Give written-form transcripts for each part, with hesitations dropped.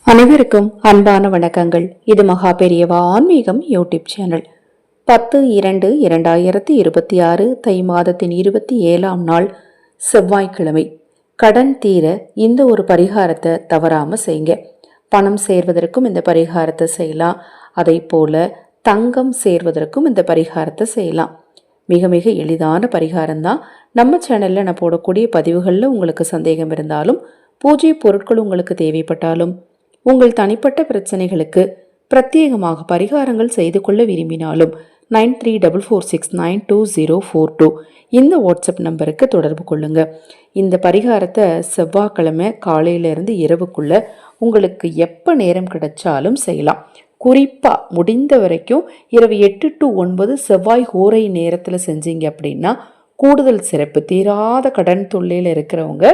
அனைவருக்கும் அன்பான வணக்கங்கள். இது மகா பெரியவா ஆன்மீகம் யூடியூப் சேனல். 10/2/2026 தை மாதத்தின் 27ஆம் நாள் செவ்வாய்க்கிழமை. கடன் தீர இந்த ஒரு பரிகாரத்தை தவறாம செய்யுங்க. பணம் சேர்வதற்கும் இந்த பரிகாரத்தை செய்யலாம். அதை போல தங்கம் சேர்வதற்கும் இந்த பரிகாரத்தை செய்யலாம். மிக மிக எளிதான பரிகாரம் தான். நம்ம சேனல்ல நான் போடக்கூடிய பதிவுகளில் உங்களுக்கு சந்தேகம் இருந்தாலும், பூஜை பொருட்கள் உங்களுக்கு தேவைப்பட்டாலும், உங்கள் தனிப்பட்ட பிரச்சனைகளுக்கு பிரத்யேகமாக பரிகாரங்கள் செய்து கொள்ள விரும்பினாலும் 9344692042 இந்த வாட்ஸ்அப் நம்பருக்கு தொடர்பு கொள்ளுங்க. இந்த பரிகாரத்தை செவ்வாய்க்கிழமை காலையிலிருந்து இரவுக்குள்ள உங்களுக்கு எப்போ நேரம் கிடைச்சாலும் செய்யலாம். குறிப்பாக முடிந்த வரைக்கும் இரவு 8 to 9 செவ்வாய் ஹோரை நேரத்தில் செஞ்சீங்க அப்படின்னா கூடுதல் சிறப்பு. தீராத கடன் தொல்லையில் இருக்கிறவங்க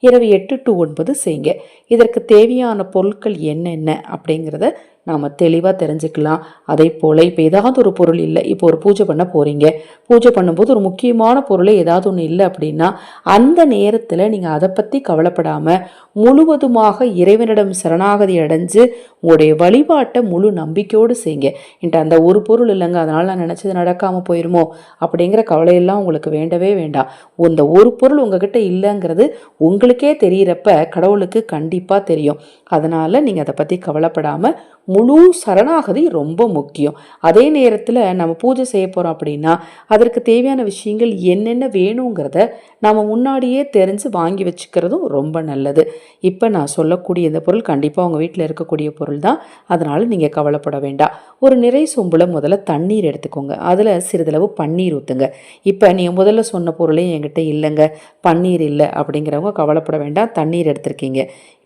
இரவு 8 to 9 செய்யுங்க. இதற்கு தேவையான பொருட்கள் என்னென்ன அப்படிங்கிறத நாம் தெளிவாக தெரிஞ்சுக்கலாம். அதே போல் இப்போ ஏதாவது ஒரு பொருள் இல்லை, இப்போ ஒரு பூஜை பண்ண போகிறீங்க, பூஜை பண்ணும்போது ஒரு முக்கியமான பொருளை ஏதாவது ஒன்று இல்லை அப்படின்னா அந்த நேரத்தில் நீங்கள் அதை பற்றி கவலைப்படாமல் முழுவதுமாக இறைவனிடம் சரணாகதி அடைஞ்சு உங்களுடைய வழிபாட்டை முழு நம்பிக்கையோடு செய்யுங்க. என்கிட்ட அந்த ஒரு பொருள் இல்லைங்க, அதனால் நான் நினச்சது நடக்காமல் போயிருமோ அப்படிங்கிற கவலையெல்லாம் உங்களுக்கு வேண்டவே வேண்டாம். அந்த ஒரு பொருள் உங்ககிட்ட இல்லைங்கிறது உங்களுக்கே தெரிகிறப்ப கடவுளுக்கு கண்டிப்பாக தெரியும். அதனால் நீங்கள் அதை பற்றி கவலைப்படாமல் முழு சரணாகதி ரொம்ப முக்கியம். அதே நேரத்தில் நம்ம பூஜை செய்ய போகிறோம் அப்படின்னா அதற்கு தேவையான விஷயங்கள் என்னென்ன வேணுங்கிறத நம்ம முன்னாடியே தெரிஞ்சு வாங்கி வச்சுக்கிறதும் ரொம்ப நல்லது. இப்போ நான் சொல்லக்கூடிய இந்த பொருள் கண்டிப்பாக உங்கள் வீட்டில் இருக்கக்கூடிய பொருள் தான். அதனால் நீங்கள் கவலைப்பட வேண்டாம். ஒரு நிறை சொம்பில் முதல்ல தண்ணீர் எடுத்துக்கோங்க. அதில் சிறிதளவு பன்னீர் ஊற்றுங்க. இப்போ நீங்கள் முதல்ல சொன்ன பொருளே என்கிட்ட இல்லைங்க, பன்னீர் இல்லை அப்படிங்கிறவங்க கவலைப்பட வேண்டாம். தண்ணீர் எடுத்திருக்கீங்க.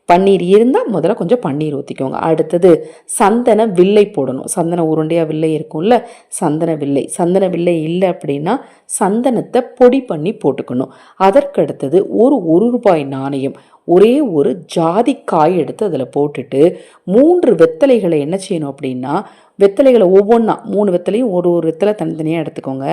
பன்னீர் இருந்தால் முதல்ல கொஞ்சம் பன்னீர் ஊற்றிக்கோங்க. அடுத்தது சந்தன வில்லை போடணும். சந்தன உருண்டையாக வில்லை இருக்கும்ல, சந்தன வில்லை இல்லை அப்படின்னா சந்தனத்தை பொடி பண்ணி போட்டுக்கணும். அதற்கு அடுத்தது ஒரு ரூபாய் நாணயம், ஒரே ஒரு ஜாதிக்காய் எடுத்து அதில் போட்டுட்டு 3 வெத்தலைகளை என்ன செய்யணும் அப்படின்னா, வெத்தலைகளை ஒவ்வொன்றா 3 வெத்தலையும் ஒரு வெத்தலை தனித்தனியாக எடுத்துக்கோங்க.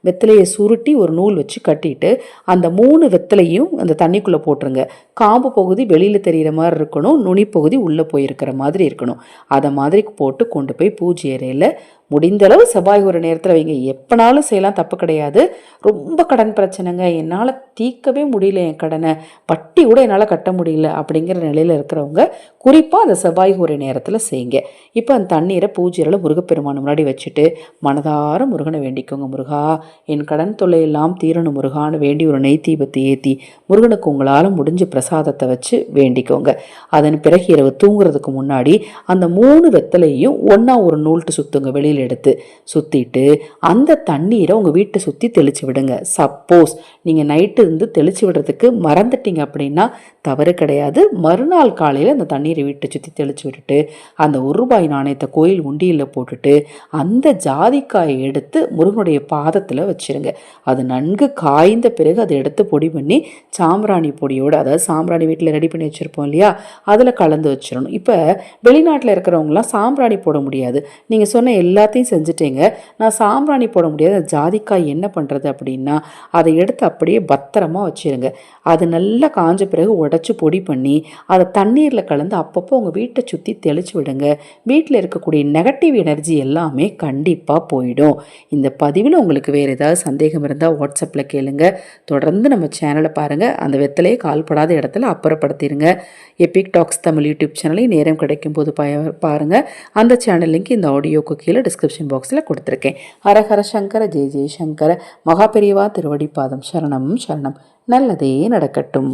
வெத்தலையை சுருட்டி ஒரு நூல் வச்சு கட்டிட்டு அந்த 3 வெத்தலையும் அந்த தண்ணிக்குள்ளே போட்டுருங்க. காம்பு பகுதி வெளியில் தெரிகிற மாதிரி இருக்கணும், நுனி பகுதி உள்ளே போயிருக்கிற மாதிரி இருக்கணும். அதை மாதிரி போட்டு கொண்டு போய் பூஜை அறையில் முடிந்தளவு செவ்வாய் ஒரு நேரத்தில் வைங்க. எப்போனாலும் செய்யலாம், தப்பு கிடையாது. ரொம்ப கடன் பிரச்சனைங்க, என்னால் தீர்க்கவே முடியல, என் கடனை வட்டி கூட என்னால் கட்ட முடியல அப்படிங்கிற நிலையில் இருக்கிறவங்க குறிப்பாக அந்த செவ்வாய் ஒரு நேரத்தில் செய்யுங்க. இப்போ அந்த தண்ணீரை பூஜையில் முருகப்பெருமான் முன்னாடி வச்சுட்டு மனதார முருகனை வேண்டிக்கோங்க. முருகா, என் கடன் தொல்லையெல்லாம் தீரணும் முருகான்னு வேண்டி ஒரு நெய் தீபத்தை ஏற்றி முருகனுக்கு உங்களால் முடிஞ்ச பிரசாதத்தை வச்சு வேண்டிக்கோங்க. அதன் பிறகு இரவு தூங்குறதுக்கு முன்னாடி அந்த 3 வெத்தலையும் ஒன்றா ஒரு நூல்ட்டு சுற்றுங்க. வெளியில் எடுத்து சுற்றிட்டு அந்த தண்ணீரை உங்கள் வீட்டை சுற்றி தெளித்து விடுங்க. சப்போஸ் நீங்கள் நைட்டு இருந்து தெளித்து விடுறதுக்கு மறந்துட்டீங்க அப்படின்னா தவறு கிடையாது. மறுநாள் காலையில் அந்த தண்ணீரை வீட்டை சுற்றி தெளித்து விட்டுட்டு அந்த 1 ரூபாய் நாணயத்தை கோயில் உண்டியில் போட்டுட்டு அந்த ஜாதிக்காயை எடுத்து முருகனுடைய பாதத்தில் வச்சுருங்க. அது நன்கு காய்ந்த பிறகு அதை எடுத்து பொடி பண்ணி சாம்பிராணி பொடியோடு, அதாவது சாம்பிராணி வீட்டில் ரெடி பண்ணி வச்சுருப்போம் இல்லையா, அதில் கலந்து வச்சிடணும். இப்போ வெளிநாட்டில் இருக்கிறவங்களாம் சாம்பிராணி போட முடியாது. நீங்கள் சொன்ன எல்லாத்தையும் செஞ்சுட்டீங்க, நான் சாம்பிராணி போட முடியாது, ஜாதிக்காய் என்ன பண்ணுறது அப்படின்னா அதை எடுத்து அப்படியே பத்திரமா வச்சுருங்க. அது நல்லா காஞ்ச பிறகு உடச்சி பொடி பண்ணி அதை தண்ணீரில் கலந்து அப்பப்போ உங்கள் வீட்டை சுற்றி தெளித்து விடுங்க. வீட்டில் இருக்கக்கூடிய நெகட்டிவ் எனர்ஜி எல்லாமே கண்டிப்பாக போயிடும். இந்த பதிவில் உங்களுக்கு வேறு ஏதாவது சந்தேகம் இருந்தால் வாட்ஸ்அப்பில் கேளுங்க. தொடர்ந்து நம்ம சேனலை பாருங்கள். அந்த வெத்தலையே கால்படாத இடத்துல அப்புறப்படுத்திடுங்க. எபிக் டாக்ஸ் தமிழ் யூடியூப் சேனலை நேரம் கிடைக்கும் போது பாருங்கள். அந்த சேனல் லிங்க் இந்த ஆடியோக்கு கீழே டிஸ்கிரிப்ஷன் பாக்ஸில் கொடுத்துருக்கேன். ஹரஹர சங்கர ஜெய ஜெயசங்கர. மகா பெரியவா திருவடி பாதம் சரணம் சரணம். நல்லதே நடக்கட்டும்.